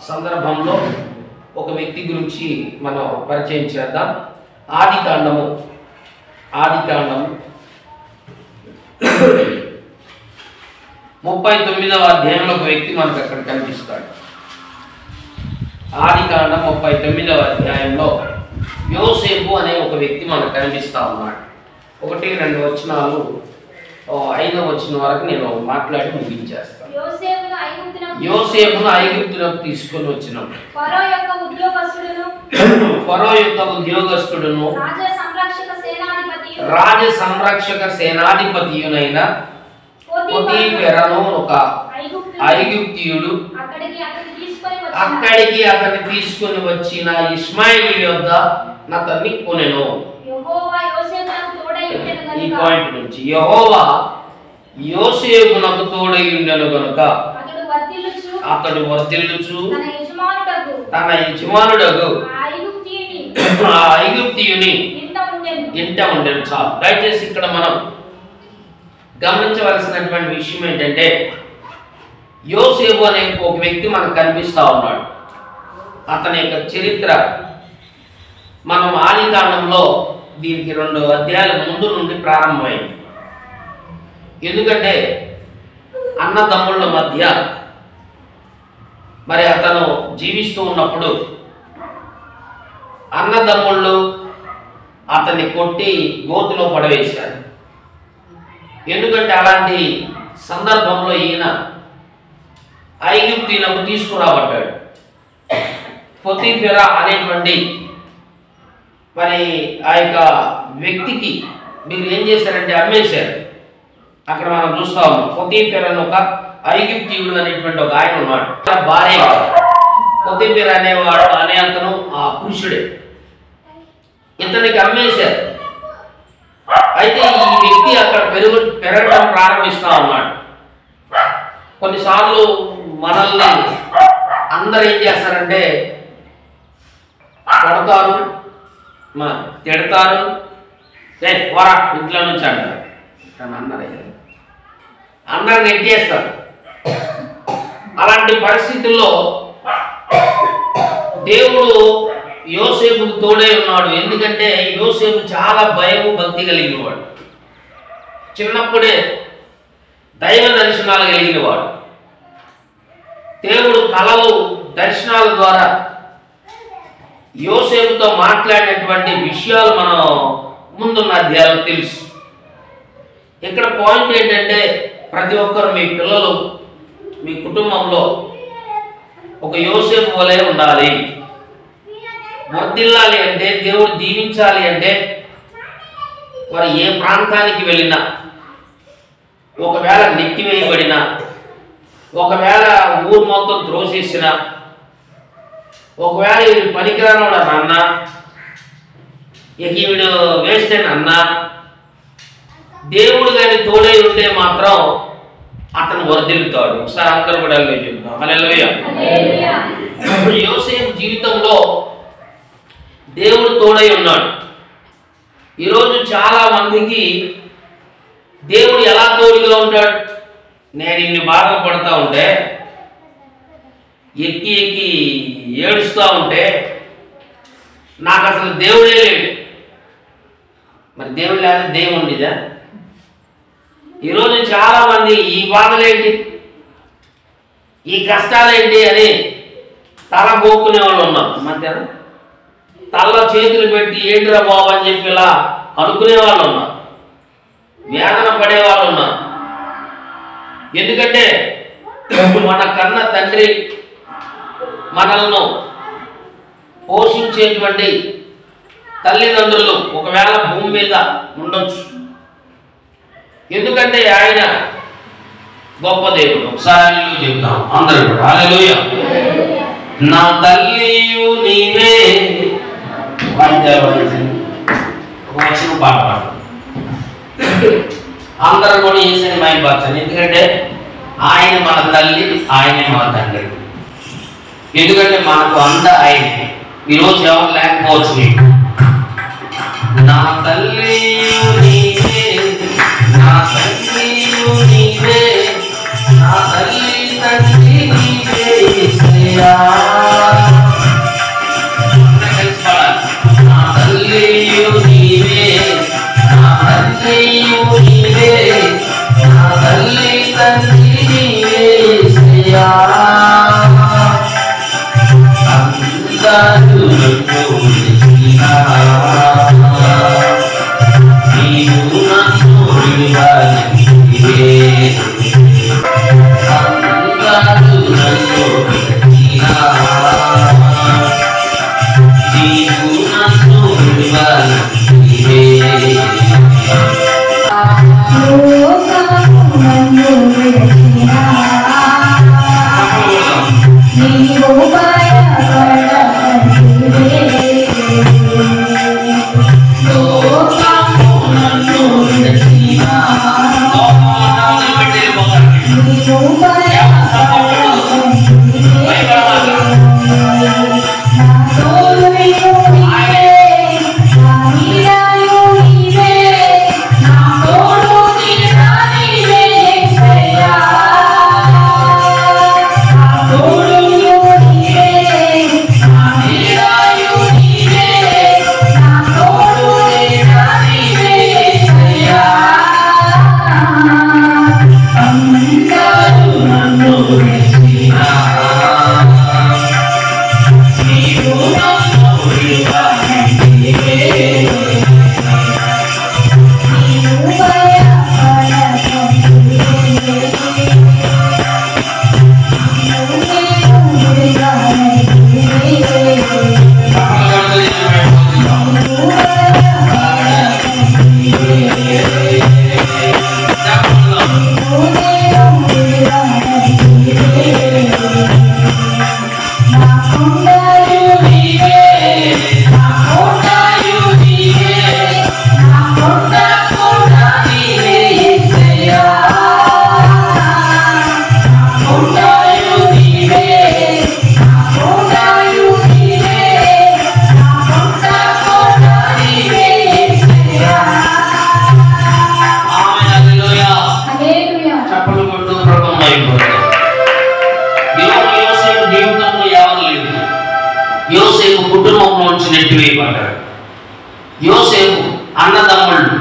సందర్భంలో ఒక వ్యక్తి గురించి మనం పరిచయం చేద్దాం. ఆదికాండము 39వ అధ్యాయంలో ఒక వ్యక్తి మనకు అక్కడ కనిపిస్తాడు. ఆదికాండం 39వ అధ్యాయంలో యోసేపు అనే ఒక వ్యక్తి మనకు కనిపిస్తా ఉన్నాడు. 1-2 వచనాలు 5వ వచనం వరకు నేను మాట్లాడి ముగించేస్తాను. యోసేపును ఐగుప్తునకు తీసుకొని వచ్చినప్పుడు ఫరో యొక్క ఉద్యోగస్తుడును రాజ సంరక్షక సేనాధిపతియునైన పోతీఫెరను ఒక ఐగుప్తియుడు అక్కడికి అతన్ని తీసుకొని వచ్చిన ఇష్మాయేలు యొద్ద అతన్ని కొనెను. ఈ పాయింట్ నుంచి యెహోవా యోసేపునకు తోడై ఉండెను గనుక అతడు వర్ధిల్లుచు తన యజమానుడగు ఆ ఐగుప్తియుని ఇంట ఉండెను. చాలు. దయచేసి ఇక్కడ మనం గమనించవలసినటువంటి విషయం ఏంటంటే యోసేపు అనే ఒక వ్యక్తి మనకు కనిపిస్తా ఉన్నాడు. అతని యొక్క చరిత్ర మనం ఆదికాండంలో దీనికి 2 అధ్యాయాల ముందు నుండి ప్రారంభమైంది. ఎందుకంటే అన్నదమ్ముళ్ళ మధ్య మరి అతను జీవిస్తూ ఉన్నప్పుడు అన్నదమ్ముళ్ళు అతన్ని కొట్టి గోతిలో పడవేశారు. ఎందుకంటే అలాంటి సందర్భంలో ఈయన ఐగుప్తీయులకు తీసుకురాబడ్డాడు. పోతీఫెరా అనేటువంటి మరి ఆ యొక్క వ్యక్తికి మీరు ఏం చేశారంటే అమ్మేశారు. అక్కడ మనం చూస్తా ఉన్నాం. పోతీఫెరా ఒక ఐగుప్తీయుడు అనేటువంటి ఒక ఆయన ఉన్నాడు. భార్య పోతీఫెరా అనేవాడు అనే అతను ఆ పురుషుడే. ఇతనికి అమ్మేశారు. అయితే ఈ వ్యక్తి అక్కడ పెరగడం ప్రారంభిస్తా ఉన్నాడు. కొన్నిసార్లు మనల్ని అందరు ఏం చేస్తారంటే కొడతారు, తిడతారు, పోరా ఇంట్లో నుంచి అంటారు. అందరు నెట్టేస్తారు. అలాంటి పరిస్థితుల్లో దేవుడు యోసేపుకు తోడై ఉన్నాడు. ఎందుకంటే యోసేపు చాలా భయము భక్తి కలిగినవాడు. చిన్నప్పుడే దైవ దర్శనాలు కలిగినవాడు. దేవుడు కలలు దర్శనాల ద్వారా యోసేపుతో మాట్లాడినటువంటి విషయాలు మనం ముందున్న అధ్యాయాలు తెలుసు. ఇక్కడ పాయింట్ ఏంటంటే ప్రతి ఒక్కరు మీ పిల్లలు మీ కుటుంబంలో ఒక యోసేపు వలె ఉండాలి. వర్ధిల్లాలి అంటే, దేవుడు దీవించాలి అంటే వారు ఏ ప్రాంతానికి వెళ్ళినా, ఒకవేళ నెట్టివేయబడినా, ఒకవేళ ఊరు మొత్తం త్రోసేసిన, ఒకవేళ వీడు పనికిరానోడు అని అన్నా, ఇక వీడు వేస్ట్ అని అన్నా, దేవుడు కానీ తోడై ఉంటే మాత్రం అతను వర్ధిల్లుతాడు. ఒకసారి అందరూ కూడా చెప్తాం హల్లెలూయా. యోసేపు జీవితంలో దేవుడు తోడై ఉన్నాడు. ఈరోజు చాలా మందికి దేవుడు ఎలా తోడుగా ఉంటాడు? నేను ఇన్ని బాధలు పడతా ఉంటే, ఎక్కి ఎక్కి ఏడుస్తూ ఉంటే నాకు అసలు దేవుడే లేడు. మరి దేవుడు లేదా దేవుడు ఉండేదా? ఈరోజు చాలా మంది ఈ బాధలేంటి, ఈ కష్టాలేంటి అని తల గోక్కునే వాళ్ళు ఉన్నారు. మధ్యాహ్నం తలలో చేతులు పెట్టి ఏంటిరా బాబు అని చెప్పి ఇలా అనుకునే వాళ్ళు ఉన్నారు. వేదన పడేవాళ్ళు ఉన్నారు. ఎందుకంటే మన కన్న తండ్రి మనల్ని పోషించేటువంటి తల్లిదండ్రులు ఒకవేళ భూమి మీద ఉండొచ్చు. ఎందుకంటే ఆయన గొప్ప దేవుడు. ఒకసారి చెప్తాం అందరూ కూడా హల్లెలూయా. నా తల్లియు నీవే వచ్చిన పాట అందరూ కూడా ఏసని మైపరచండి. ఎందుకంటే ఆయన మన తల్లి, ఆయనే మన తండ్రి. ఎందుకంటే మనకు అండ ఆయన. ఈరోజు ఎవరు లేకపోవచ్చు మీకు. నా తల్లియు నీవే, నా తల్లియు నీవే, నా తల్లి తండ్రి నీవే యేసయ్యా. తల్లి తండ్రి నీవే యేసయ్యా అందరూ నన్ను విడిచినా నీవు నన్ను విడవలేవే అందరూ నన్ను విడిచినా నీవు నన్ను విడవలేవే యోసేపు కుటుంబంలో నుంచి నెట్టివేయబడ్డాడు. యోసేపు అన్నదమ్ముళ్ళు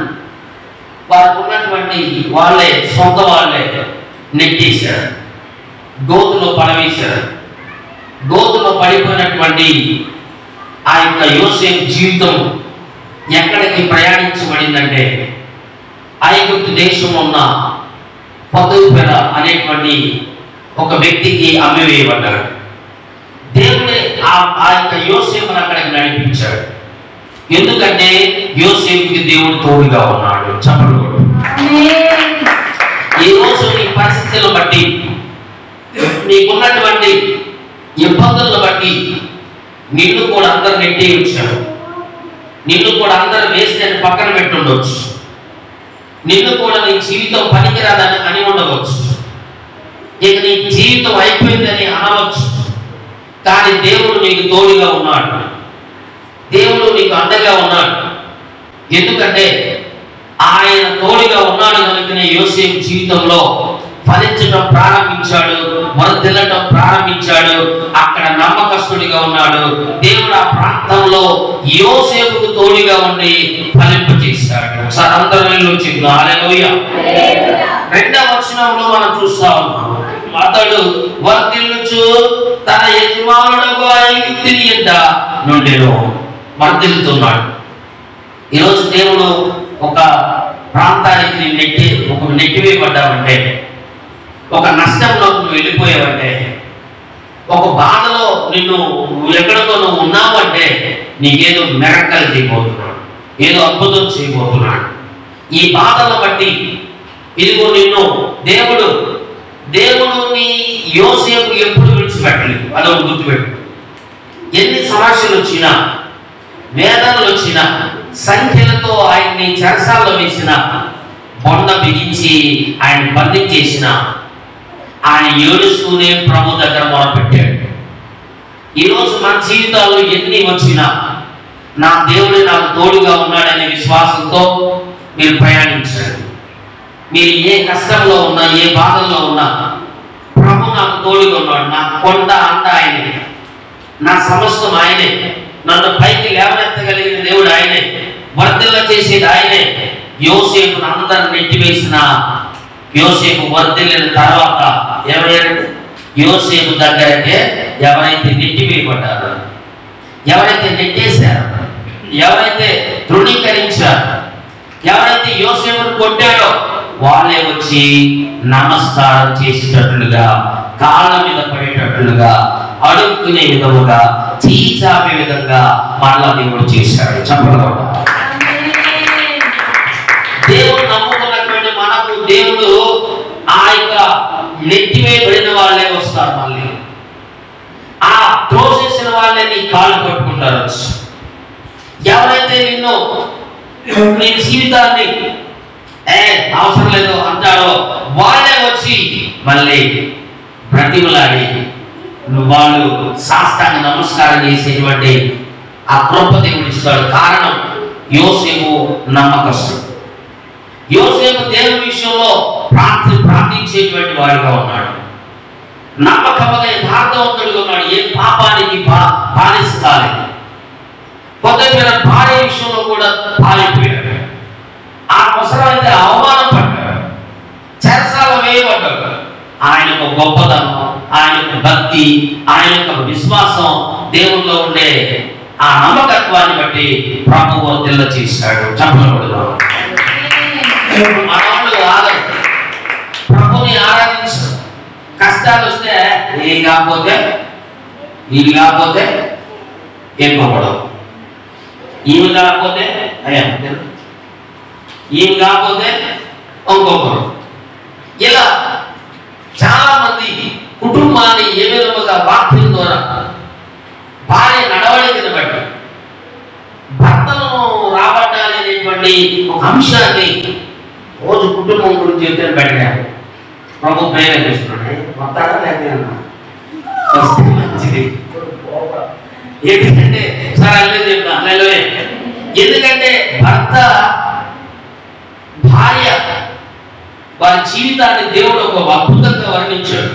వారికి ఉన్నటువంటి వాళ్ళే సొంత వాళ్ళే నెట్టేశారు, గోతులో పడవేశారు. గోతులో పడిపోయినటువంటి ఆ యొక్క యోసేపు జీవితం ఎక్కడికి ప్రయాణించబడిందంటే ఐగుప్తు దేశం ఉన్న పొతీఫెర అనేటువంటి ఒక వ్యక్తికి అమ్మివేయబడ్డాడు. దేవుడే ఆ యొక్క యోసేపును అక్కడికి నడిపించాడు. ఎందుకంటే యోసేపుకి దేవుడు తోడుగా ఉన్నాడు. చెప్పండి. ఈ రోజు నీ పరిస్థితులను బట్టి, నీకున్నటువంటి ఇబ్బందులను బట్టి నిన్ను కూడా అందరు నెట్టేయచ్చాడు. నిన్ను కూడా అందరు వేసి పక్కన పెట్టుండవచ్చు. నిన్ను కూడా నీ జీవితం పనికిరాదని అని ఉండవచ్చు. ఇక నీ జీవితం అయిపోయిందని అనవచ్చు. కానీ దేవుడు నీకు తోడుగా ఉన్నాడు. దేవుడు నీకు అండగా ఉన్నాడు. ఎందుకంటే ఆయన తోడుగా ఉన్నాడు కనుకనే యోసేపు జీవితంలో ఫలించడం ప్రారంభించాడు, వర్ధిల్లడం ప్రారంభించాడు. అక్కడ నమ్మకస్తుడిగా ఉన్నాడు. దేవుడు ఆ ప్రాంతంలో యోసేపుకు తోడుగా ఉండి ఫలింపజేశాడు. సార్ అందరూ చెప్తున్నా హల్లెలూయా. రెండవ వచనంలో మనం చూస్తా ఉన్నాం, అతడు వర్ధిల్లుచు తన యజమానుడు ఐగుప్తుని యొద్ద నుండెను. వర్ధిల్లుతున్నాడు. ఈరోజు దేవుడు ఒక ప్రాంతానికి నెట్టివేయబడ్డావంటే, ఒక నష్టంలో నువ్వు వెళ్ళిపోయావంటే, ఒక బాధలో నిన్ను ఎక్కడికో నువ్వు ఉన్నావంటే నీకేదో మిరకల్ చేయబోతున్నాడు, ఏదో అద్భుతం చేయబోతున్నాడు. ఈ బాధను బట్టి ఇదిగో నిన్ను దేవుడు నీ యోసేపు ఎప్పుడు విడిచిపెట్టలేదు. అదొక గుర్తుపెట్టు. ఎన్ని సమస్యలు వచ్చినా, వేదనలు వచ్చినా, సంఖ్యలతో ఆయన్ని చెరసాల్లో వేసిన, బొండ బిగించి ఆయన బంధించేసిన, ఆయన ఏడుస్తూనే ప్రభు దగ్గర మొరపెట్టాడు. ఈరోజు మన జీవితాల్లో ఎన్ని వచ్చినా నా దేవుడు నాకు తోడుగా ఉన్నాడనే విశ్వాసంతో మీరు ప్రయాణించారు. మీరు ఏ కష్టంలో ఉన్నా, ఏ బాధల్లో ఉన్నా, ప్రభు నాకు తోడుగా ఉన్నాడు. నా కొండ అండ ఆయనే, నా సమస్తం ఆయనే, నన్ను పైకి లేవనెత్తగలిగిన దేవుడు ఆయనే, వర్ధిల్ల చేసేది ఆయనే. యోసేపును అందరూ నెట్టివేసిన యోసేపు వర్ధిల్లిన తర్వాత ఏమయ్యారంటే యోసేపు దగ్గరకే ఎవరైతే నెట్టివేయబడ్డారో, ఎవరైతే నెట్టేశారో, ఎవరైతే తృణీకరించారో, ఎవరైతే యోసేపును కొట్టాడో వాళ్ళే వచ్చి నమస్కారం చేసేటట్లుగా, కాళ్ళ మీద పడేటట్లుగా, అడుక్కునే విధముగా, చీచాపే విధంగా మరలా దేవుడు చేశాడు. చెప్పగలరా? దేవుడు నమ్ముకున్నటువంటి మనకు దేవుడు ఆ యొక్క నెట్టివేయబడిన వాళ్ళే వస్తారు. మళ్ళీ ఆ త్రోసేసిన వాళ్ళే నీ కాళ్ళు పట్టుకుంటారు. ఎవరైతే నీ జీవితాన్ని అవసరం లేదు అంటారో వాళ్ళే వచ్చి మళ్ళీ బ్రతిమలాడి వాళ్ళు సాష్టాంగ నమస్కారం చేసేటువంటి ఆ కృప దేవుడు ఇస్తాడు. కారణం యోసేపు నమ్మకస్తుడు. యోసేపు దేవుని విషయంలో ప్రార్థించేటువంటి వాడిగా ఉన్నాడు. నమ్మకముగా యథార్థవంతుడిగా ఉన్నాడు. ఏ పాపానికి బానిస కాలేదు. కొద్దిగా భార్య విషయంలో కూడా పాలిపోయాడు. ఆ అవసరమైతే అవమానం పడ్డాడు, చెరసాల వేయబడ్డాడు. ఆయన యొక్క గొప్పతనం, ఆయన యొక్క భక్తి, ఆయన యొక్క విశ్వాసం, దేవుల్లో ఉండే ఆ నమ్మకత్వాన్ని బట్టి ప్రభువు వర్ధిల్ల చేశాడు. చెప్పకూడదు. మనవాళ్ళు ప్రభుని ఆరాధించు. కష్టాలు వస్తే ఏం కాకపోతే వీళ్ళు కాకపోతే ఎక్కువపడవు, ఈమె కాకపోతే ఈమె కాకపోతే ఇంకొకరు. ఇలా చాలా మంది కుటుంబాన్ని ఏ విధముగా వాక్యం ద్వారా భార్య నడవడికను బట్టి భర్తను రాబట్టాలి అనేటువంటి ఒక అంశాన్ని రోజు కుటుంబం గురించి చెప్తే పెట్టారు. ప్రభు ప్రేమ చేస్తున్నాడు. మొత్తాడా లేకపోతే మంచిది. ఎందుకంటే సార్ అల్లే చెప్తాను, ఎందుకంటే భర్త భార్య వారి జీవితాన్ని దేవుడు ఒక అద్భుతంగా వర్ణించాడు.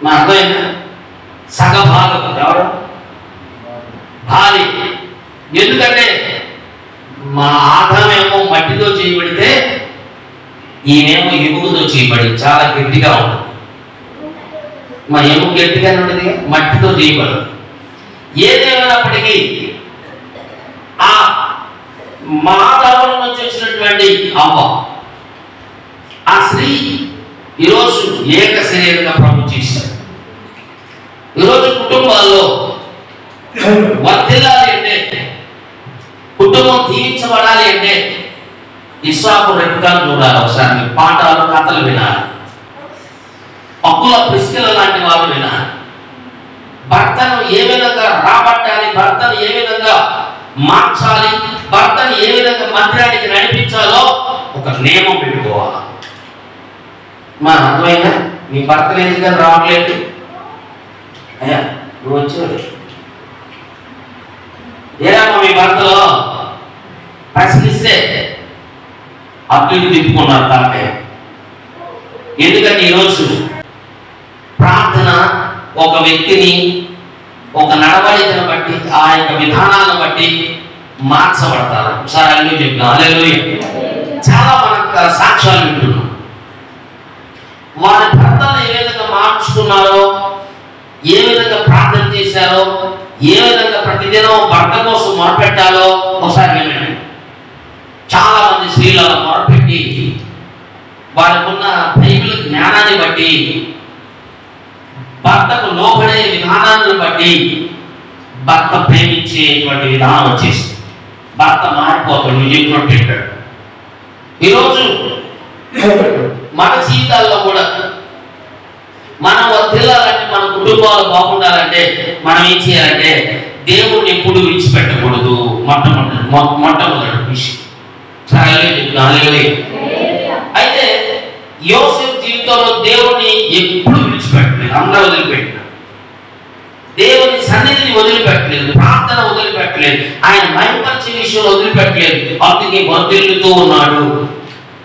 మా అర్థమైనా సగభాగం ఎవరు భార్య. ఎందుకంటే మా ఆదామేమో మట్టితో చేయబడితే ఈమెమో ఎముకతో చేయబడి చాలా గట్టిగా ఉంటుంది. మా ఎముక గట్టిగానే ఉంటుంది, మట్టితో చేయబడదు. ఏదేమైనప్పటికీ ఆ మానవుల నుంచి వచ్చినటువంటి అవ్వ, ఆ స్త్రీ ఈరోజు ఏక శరీరంగా ప్రభు చేశారు. ఈరోజు కుటుంబాల్లో వర్ధిల్లాలి అంటే, కుటుంబం దీవించబడాలి అంటే ఇస్సాకు రెక్కలు చూడాలి. ఒకసారి మీ పాఠాలు కథలు వినాలి. పక్కుల ప్రిస్కిల లాంటి వాళ్ళు వినాలి. భర్తను ఏ విధంగా రాబట్టాలి, భర్తను ఏ విధంగా మార్చాలి, భర్తను ఏ విధంగా మందిరానికి నడిపించాలో ఒక నియమం పెట్టుకోవాలి. మా అర్థమైనా మీ భర్తలు ఎందుకని రావట్లేదు? అయ్యా నువ్వు వచ్చాడు ఏమో మీ భర్తలో ప్రశ్నిస్తే అటు ఇటు తిప్పుకున్నారు తాకే. ఎందుకంటే ఈరోజు ప్రార్థన ఒక వ్యక్తిని ఒక నడవడికను బట్టి, ఆ యొక్క విధానాలను బట్టి మార్చబడతారు. ఒకసారి అల్లు చెప్తాం. హల్లెలూయా. చాలా మనకు సాక్ష్యాలు వింటున్నాం. వారి భర్తను ఏ విధంగా మార్చుకున్నారో, ఏ విధంగా ప్రార్థన చేశారో, ఏ విధంగా ప్రతిదినం భర్త కోసం మొరపెట్టాలో ఒకసారి వినండి. చాలా మంది స్త్రీలను మొరపెట్టి వారికి ఉన్న బైబిల్ జ్ఞానాన్ని బట్టి, భర్తకు లోబడే విధానాన్ని బట్టి భర్త ప్రేమించేటువంటి విధానం వచ్చేసి భర్త మారిపోతాడు. నువ్వు చెప్పినట్టు ఈరోజు మన జీవితాల్లో కూడా మనం వర్ధిల్లాలంటే, మన కుటుంబాలు బాగుండాలంటే మనం ఏం చేయాలంటే దేవుడిని ఎప్పుడు విడిచిపెట్టకూడదు. మొట్టమొదటి విషయం. అయితే యోసేపు జీవితంలో దేవుడిని ఎప్పుడు విడిచిపెట్టలేదు. అందరూ వదిలిపెట్టినారు. దేవుని సన్నిధిని వదిలిపెట్టలేదు, ప్రార్థన వదిలిపెట్టలేదు, ఆయన మహిమపరిచే విషయంలో వదిలిపెట్టలేదు. అందుకే వర్ధిల్లుతూ ఉన్నాడు.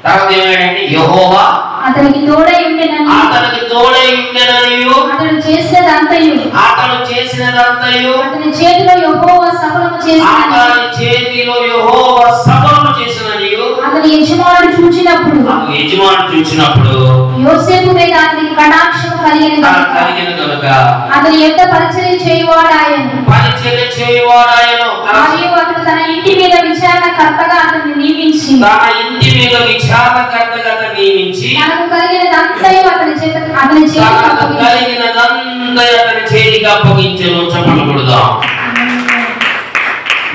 తర్వాత ఏమైందంటే యెహోవా అతనికి తోడై ఉండెనని, అతడు చేసినదంతయు అతని చేతిలో యెహోవా సఫలము చేసినని అతని యజమానుడు చూచినప్పుడు యోసేపు మీద అతనికి కటాక్షం కలిగిన కనుక అతని యొక్క పరిచర్య చేయువాడాయను. మరియు అతడు తన ఇంటి మీద విచారణకర్తగా అతన్ని నియమించి తనకు కలిగినదంతయు అతని చేతికి అప్పగించెను. చెప్పకూడదు.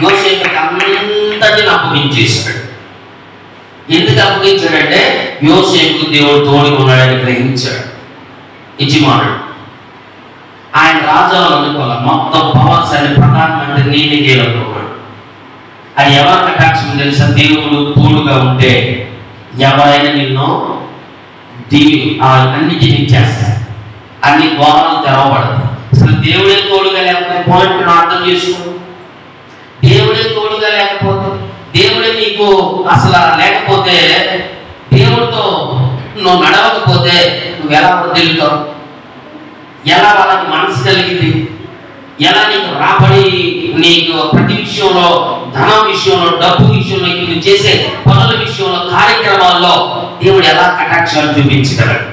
యోసేపుకి అంతటిని అప్పగించేశాడు. ఎందుకు అప్పగించాడంటే యోసేపుకు దేవుడు తోడుగా ఉన్నాడని గ్రహించాడు యజమానుడు. ఆయన రాజాలు అనుకోవాలి, మొత్తం పవర్స్ అని ప్రధానమంత్రి నీటి గేలనుకున్నాడు. అది ఎవరి కటాక్షం తెలుసా? దేవుడు తోడుగా ఉంటే ఎవరైనా నిన్ను అన్నిటినీ చేస్తాడు, అన్ని ద్వారాలు తెరవబడతాయి. అసలు దేవుడే తోడుగా లేకపోతే పాయింట్ అర్థం చేసుకో. దేవుడే తోడుగా లేకపోతే, దేవుడే నీకు అసలు లేకపోతే, దేవుడితో నువ్వు నడవకపోతే నువ్వు ఎలా వదిలుతావు? ఎలా వాళ్ళకి మనసు కలిగింది? ఎలా నీకు రాబడి, నీకు ప్రతి విషయంలో, ధనం విషయంలో, డబ్బు విషయంలో, నువ్వు చేసే పనుల విషయంలో, కార్యక్రమాల్లో దేవుడు ఎలా కటాక్షాలు చూపించగలడు?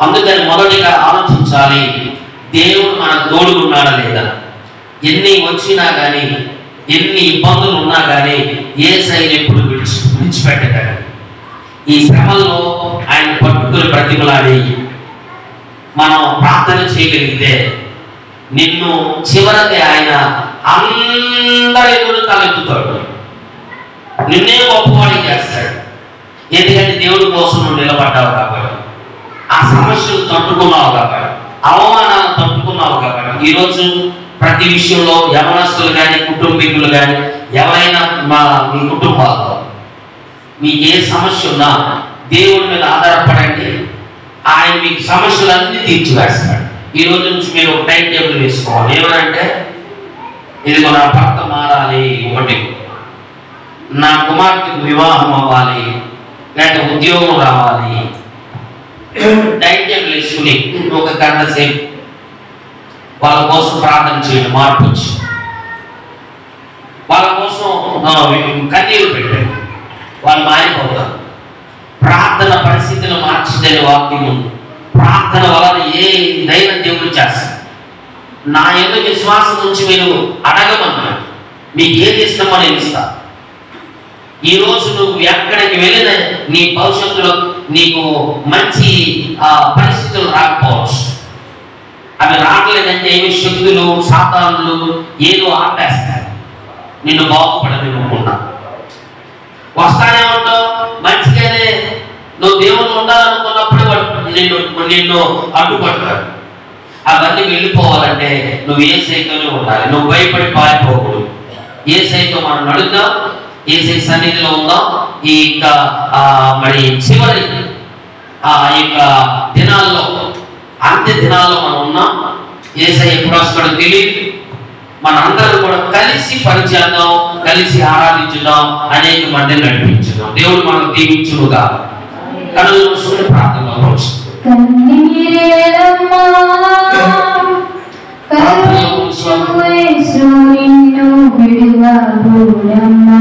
అందుకని మొదటిగా ఆలోచించాలి, దేవుడు మనకు తోడుగున్నాడా లేదా? ఎన్ని వచ్చినా కానీ, ఎన్ని ఇబ్బందులు ఉన్నా కానీ యేసయ్యను ఎప్పుడు విడిచిపెట్టగలడు. ఈ శ్రమల్లో ఆయన పట్టుకుని బ్రతిమలాడి మనం ప్రార్థన చేయగలిగితే నిన్ను చివరికి ఆయన అందరి ఎదురు తలెత్తుతాడు, నిన్నే గొప్పవాడి చేస్తాడు. ఎందుకంటే దేవుడి కోసం నువ్వు నిలబడ్డావు కాబట్టి, ఆ సమస్యలు తట్టుకున్నావు కాబట్టి, అవమానాలు తట్టుకున్నావు కాబట్టి. ఈరోజు ప్రతి విషయంలో యవనస్తులు కానీ, కుటుంబీకులు కానీ, ఎవరైనా మీ కుటుంబాల్లో మీకు ఏ సమస్య ఉన్నా దేవుడి మీద ఆధారపడండి. ఆయన మీకు సమస్యలన్నీ తీర్చివేస్తాడు. ఈ రోజు నుంచి మీరు ఒక టైం టేబుల్ వేసుకోవాలి. ఏమనంటే, ఇదిగో నా భర్త మారాలి, ఒకటి నా కుమార్తెకు వివాహం అవ్వాలి, లేక ఉద్యోగం రావాలి. టైం టేబుల్ వేసుకుని ఒక గంట సేపు వాళ్ళ కోసం ప్రార్థన చేయండి. మార్పు వచ్చి వాళ్ళ కోసం కన్నీరు పెట్టండి, వాళ్ళు మారిపోతారు. ప్రార్థన పరిస్థితులు మార్చిందని వాక్యం ఉంది. ప్రార్థన వలన ఏదైనా దేవుడు చేస్తాడు. నా యొక్క విశ్వాసం నుంచి మీరు అడగమన్నాడు, మీకు ఏది ఇష్టమో నేను ఇస్తాను. ఈరోజు నువ్వు ఎక్కడికి వెళ్ళిన నీ భవిష్యత్తులో నీకు మంచి పరిస్థితులు రాకపోవచ్చు. అవి రావట్లేదంటే ఏమి శక్తులు, సాతానులు ఏదో ఆపేస్తాయి, నిన్ను బాగుపడనివ్వకుండా. వస్తానే ఉంటావు మంచిగానే, నువ్వు దేవుడు ఉండాలనుకున్నప్పుడు నిన్ను అడ్డుపడతాడు. అవన్నీ వెళ్ళిపోవాలంటే నువ్వు యేసయ్యతోనే ఉండాలి. నువ్వు భయపడి పారిపోకూడదు. యేసయ్యతో మనం నడుద్దాం, యేసయ్య సన్నిధిలో ఉందాం. ఈ యొక్క మరి చివరి ఈ యొక్క దినాల్లో, అంత్య దినాల్లో మనం ఉన్నాం. యేసయ్య ఎప్పుడు వస్తాడో తెలియదు. మన అందరం కూడా కలిసి పనిచేద్దాం, కలిసి ఆరాధించుదాం, అనేక మందిని నడిపించుదాం. దేవుడు మనకు దీవించునుగా. కనులు మూసుకుని ప్రార్థనలో నిన్ను విడువబోడమ్మా